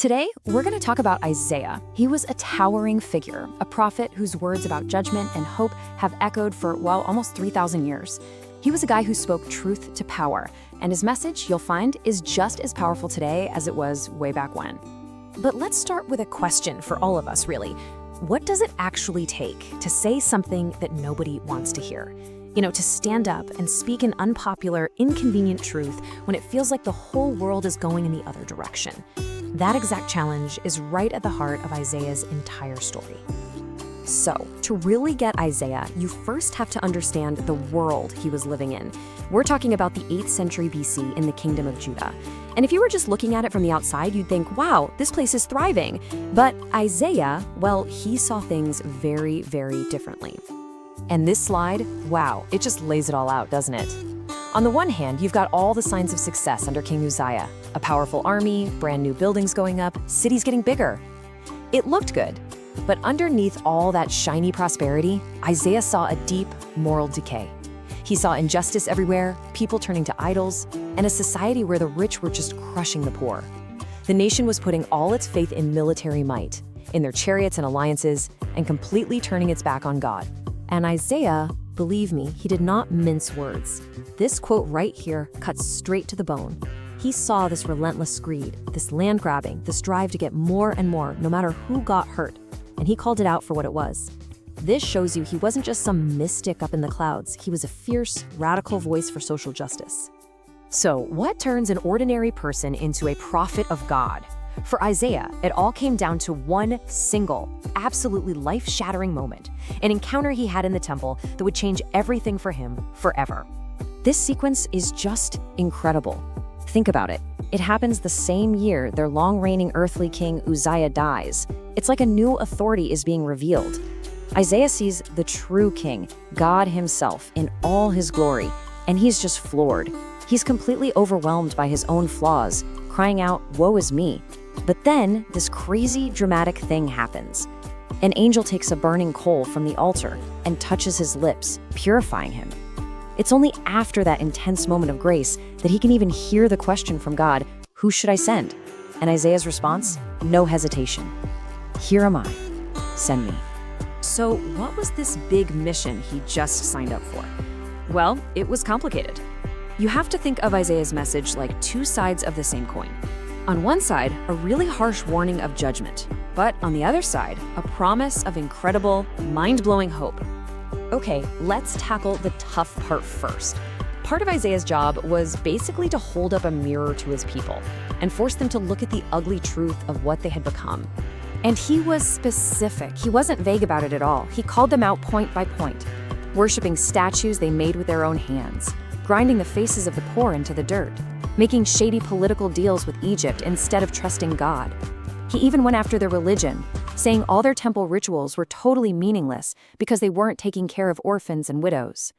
Today, we're going to talk about Isaiah. He was a towering figure, a prophet whose words about judgment and hope have echoed for, well, almost 3,000 years. He was a guy who spoke truth to power, and his message, you'll find, is just as powerful today as it was way back when. But let's start with a question for all of us, really. What does it actually take to say something that nobody wants to hear? To stand up and speak an unpopular, inconvenient truth when it feels like the whole world is going in the other direction. That exact challenge is right at the heart of Isaiah's entire story. So, to really get Isaiah, you first have to understand the world he was living in. We're talking about the 8th century BC in the Kingdom of Judah. And if you were just looking at it from the outside, you'd think, wow, this place is thriving. But Isaiah, well, he saw things very, very differently. And this slide, wow, it just lays it all out, doesn't it? On the one hand, you've got all the signs of success under King Uzziah. A powerful army, brand new buildings going up, cities getting bigger. It looked good. But underneath all that shiny prosperity, Isaiah saw a deep moral decay. He saw injustice everywhere, people turning to idols, and a society where the rich were just crushing the poor. The nation was putting all its faith in military might, in their chariots and alliances, and completely turning its back on God. And Isaiah, believe me, he did not mince words. This quote right here cuts straight to the bone. He saw this relentless greed, this land grabbing, this drive to get more and more, no matter who got hurt. And he called it out for what it was. This shows you he wasn't just some mystic up in the clouds. He was a fierce, radical voice for social justice. So, what turns an ordinary person into a prophet of God? For Isaiah, it all came down to one single, absolutely life-shattering moment, an encounter he had in the temple that would change everything for him forever. This sequence is just incredible. Think about it. It happens the same year their long-reigning earthly king Uzziah dies. It's like a new authority is being revealed. Isaiah sees the true king, God himself, in all his glory, and he's just floored. He's completely overwhelmed by his own flaws, crying out, "Woe is me." But then, this crazy, dramatic thing happens. An angel takes a burning coal from the altar and touches his lips, purifying him. It's only after that intense moment of grace that he can even hear the question from God, "Who should I send?" And Isaiah's response? No hesitation. "Here am I. Send me." So what was this big mission he just signed up for? Well, it was complicated. You have to think of Isaiah's message like two sides of the same coin. On one side, a really harsh warning of judgment, but on the other side, a promise of incredible, mind-blowing hope. Okay, let's tackle the tough part first. Part of Isaiah's job was basically to hold up a mirror to his people and force them to look at the ugly truth of what they had become. And he was specific. He wasn't vague about it at all. He called them out point by point, worshiping statues they made with their own hands, grinding the faces of the poor into the dirt, making shady political deals with Egypt instead of trusting God. He even went after their religion, saying all their temple rituals were totally meaningless because they weren't taking care of orphans and widows.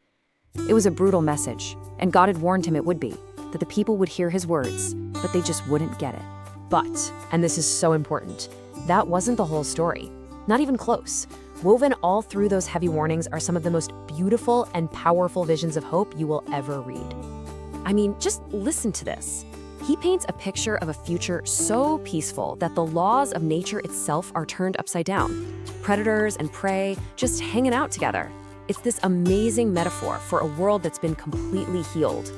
It was a brutal message, and God had warned him it would be, that the people would hear his words, but they just wouldn't get it. But, and this is so important, that wasn't the whole story. Not even close. Woven all through those heavy warnings are some of the most beautiful and powerful visions of hope you will ever read. I mean, just listen to this. He paints a picture of a future so peaceful that the laws of nature itself are turned upside down. Predators and prey just hanging out together. It's this amazing metaphor for a world that's been completely healed.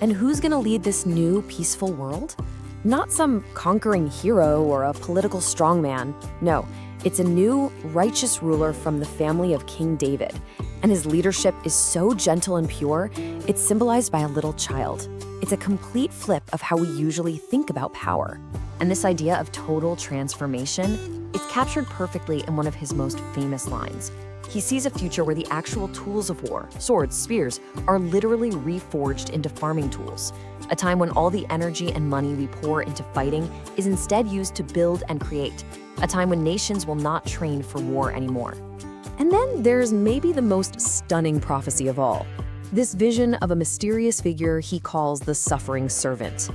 And who's gonna lead this new, peaceful world? Not some conquering hero or a political strongman. No, it's a new, righteous ruler from the family of King David. And his leadership is so gentle and pure, it's symbolized by a little child. It's a complete flip of how we usually think about power. And this idea of total transformation, it's captured perfectly in one of his most famous lines. He sees a future where the actual tools of war, swords, spears, are literally reforged into farming tools. A time when all the energy and money we pour into fighting is instead used to build and create. A time when nations will not train for war anymore. And then there's maybe the most stunning prophecy of all. This vision of a mysterious figure he calls the suffering servant.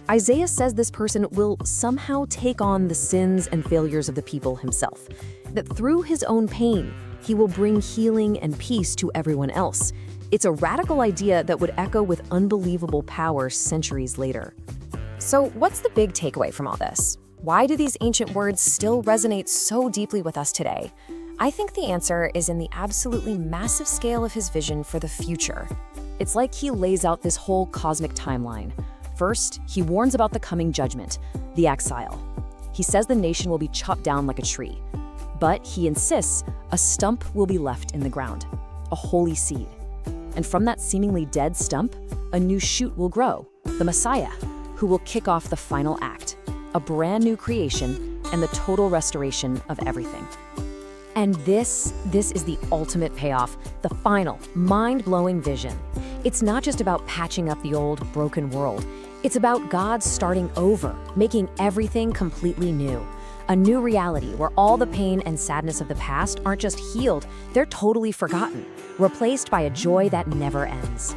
Isaiah says this person will somehow take on the sins and failures of the people himself. That through his own pain, he will bring healing and peace to everyone else. It's a radical idea that would echo with unbelievable power centuries later. So what's the big takeaway from all this? Why do these ancient words still resonate so deeply with us today? I think the answer is in the absolutely massive scale of his vision for the future. It's like he lays out this whole cosmic timeline. First, he warns about the coming judgment, the exile. He says the nation will be chopped down like a tree. But he insists a stump will be left in the ground, a holy seed. And from that seemingly dead stump, a new shoot will grow, the Messiah, who will kick off the final act, a brand new creation and the total restoration of everything. And this is the ultimate payoff, the final, mind-blowing vision. It's not just about patching up the old, broken world. It's about God starting over, making everything completely new. A new reality where all the pain and sadness of the past aren't just healed, they're totally forgotten, replaced by a joy that never ends.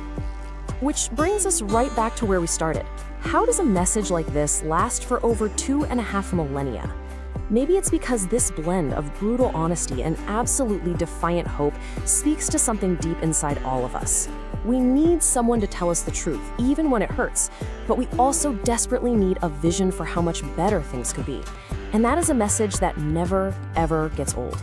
Which brings us right back to where we started. How does a message like this last for over 2.5 millennia? Maybe it's because this blend of brutal honesty and absolutely defiant hope speaks to something deep inside all of us. We need someone to tell us the truth, even when it hurts, but we also desperately need a vision for how much better things could be. And that is a message that never, ever gets old.